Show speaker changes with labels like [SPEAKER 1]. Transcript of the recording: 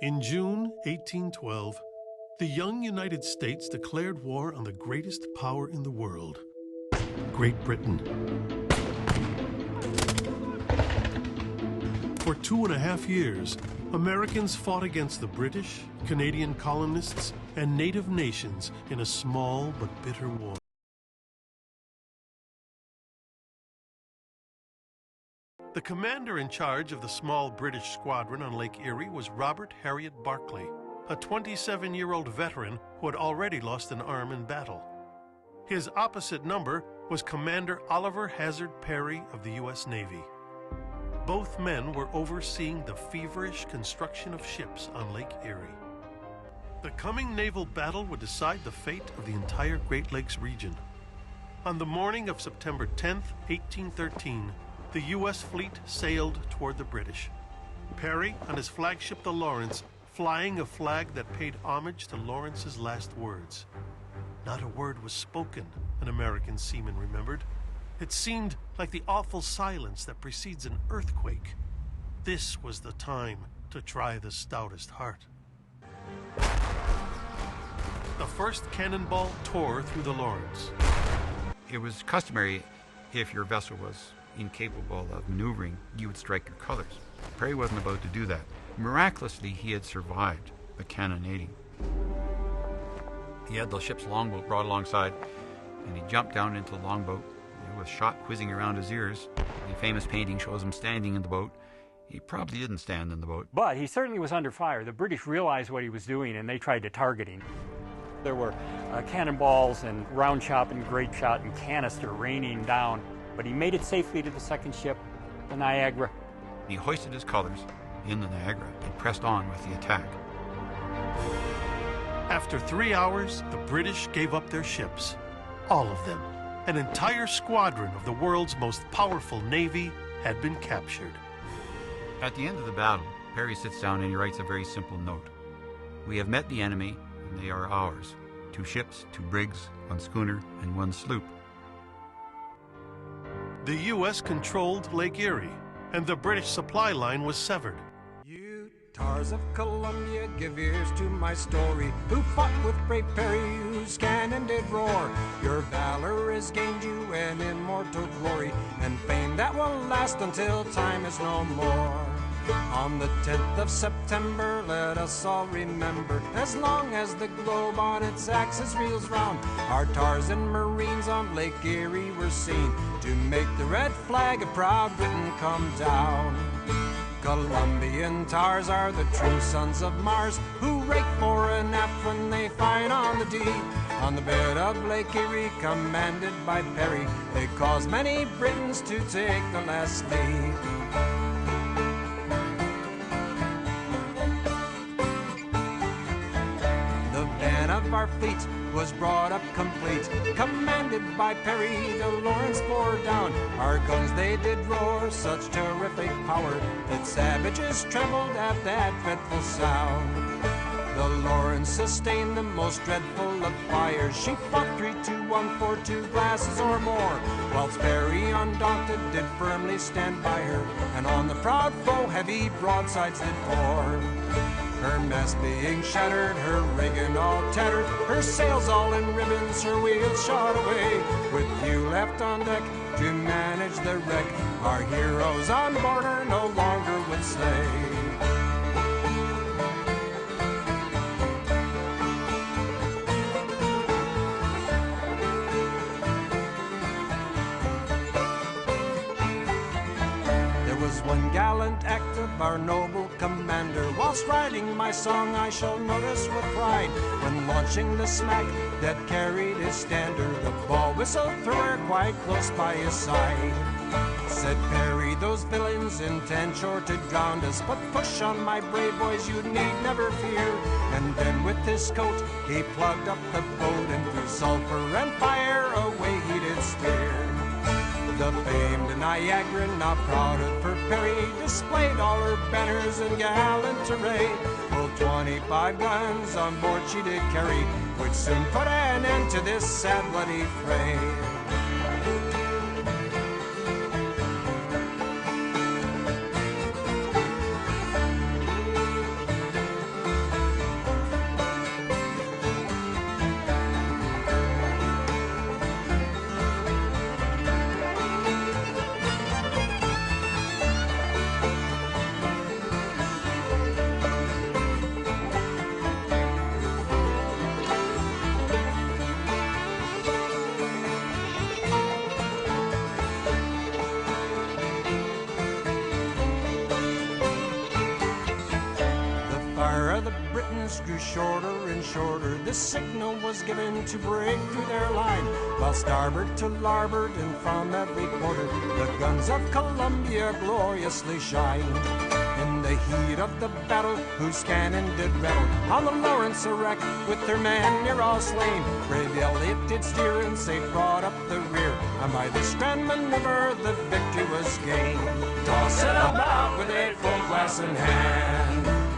[SPEAKER 1] In June 1812, the young United States declared war on the greatest power in the world, Great Britain. For 2.5 years, Americans fought against the British, Canadian colonists, and native nations in a small but bitter war. The commander in charge of the small British squadron on Lake Erie was Robert Harriet Barclay, a 27-year-old veteran who had already lost an arm in battle. His opposite number was Commander Oliver Hazard Perry of the U.S. Navy. Both men were overseeing the feverish construction of ships on Lake Erie. The coming naval battle would decide the fate of the entire Great Lakes region. On the morning of September 10, 1813, the U.S. fleet sailed toward the British. Perry, on his flagship the Lawrence, flying a flag that paid homage to Lawrence's last words. Not a word was spoken, an American seaman remembered. It seemed like the awful silence that precedes an earthquake. This was the time to try the stoutest heart. The first cannonball tore through the Lawrence.
[SPEAKER 2] It was customary, if your vessel was incapable of maneuvering, you would strike your colors. Perry wasn't about to do that. Miraculously, he had survived the cannonading. He had the ship's longboat brought alongside, and he jumped down into the longboat with shot whizzing around his ears. The famous painting shows him standing in the boat. He probably didn't stand in the boat.
[SPEAKER 3] But he certainly was under fire. The British realized what he was doing, and they tried to target him. There were cannonballs and round shot and grape shot and canister raining down, but he made it safely to the second ship, the Niagara.
[SPEAKER 2] He hoisted his colors in the Niagara and pressed on with the attack.
[SPEAKER 1] After 3 hours, the British gave up their ships. All of them. An entire squadron of the world's most powerful navy had been captured.
[SPEAKER 2] At the end of the battle, Perry sits down and he writes a very simple note. We have met the enemy, and they are ours. 2 ships, 2 brigs, 1 schooner, and 1 sloop.
[SPEAKER 1] The U.S. controlled Lake Erie, and the British supply line was severed.
[SPEAKER 4] You tars of Columbia, give ears to my story. Who fought with brave Perry, whose cannon did roar? Your valor has gained you an immortal glory, and fame that will last until time is no more. On the 10th of September, let us all remember, as long as the globe on its axis reels round, our tars and Marines on Lake Erie were seen to make the red flag of proud Britain come down. Columbian tars are the true sons of Mars, who rake fore and aft when they fight on the deep. On the bed of Lake Erie, commanded by Perry, they caused many Britons to take the last leave. Of our fleet was brought up complete, commanded by Perry, the Lawrence bore down. Our guns they did roar, such terrific power, that savages trembled at that dreadful sound. The Lawrence sustained the most dreadful of fires. She fought 3-2-1 for 2 glasses or more, whilst Perry undaunted did firmly stand by her, and on the proud foe heavy broadsides did pour. Her mast being shattered, her rigging all tattered, her sails all in ribbons, her wheels shot away. With few left on deck to manage the wreck, our heroes on board her no longer would stay. One gallant act of our noble commander, whilst writing my song I shall notice with pride, when launching the smack that carried his standard, the ball whistled through her quite close by his side. Said Perry, those villains intend sure to drown us, but push on, my brave boys, you need never fear. And then with his coat he plugged up the boat, and through sulphur and fire away he did steer. The famed Niagara, now proud of her Perry, displayed all her banners and gallant array. Full 25 guns on board she did carry, which soon put an end to this sad bloody fray. the Britons grew shorter and shorter. The signal was given to break through their line, while starboard to larboard and from every quarter the guns of Columbia gloriously shined. In the heat of the battle, whose cannon did rattle on the Lawrence a wreck, with her men near all slain, brave Elliot did steer and safe brought up the rear, and by this grand maneuver the victory was gained. Toss it about with a full glass in hand.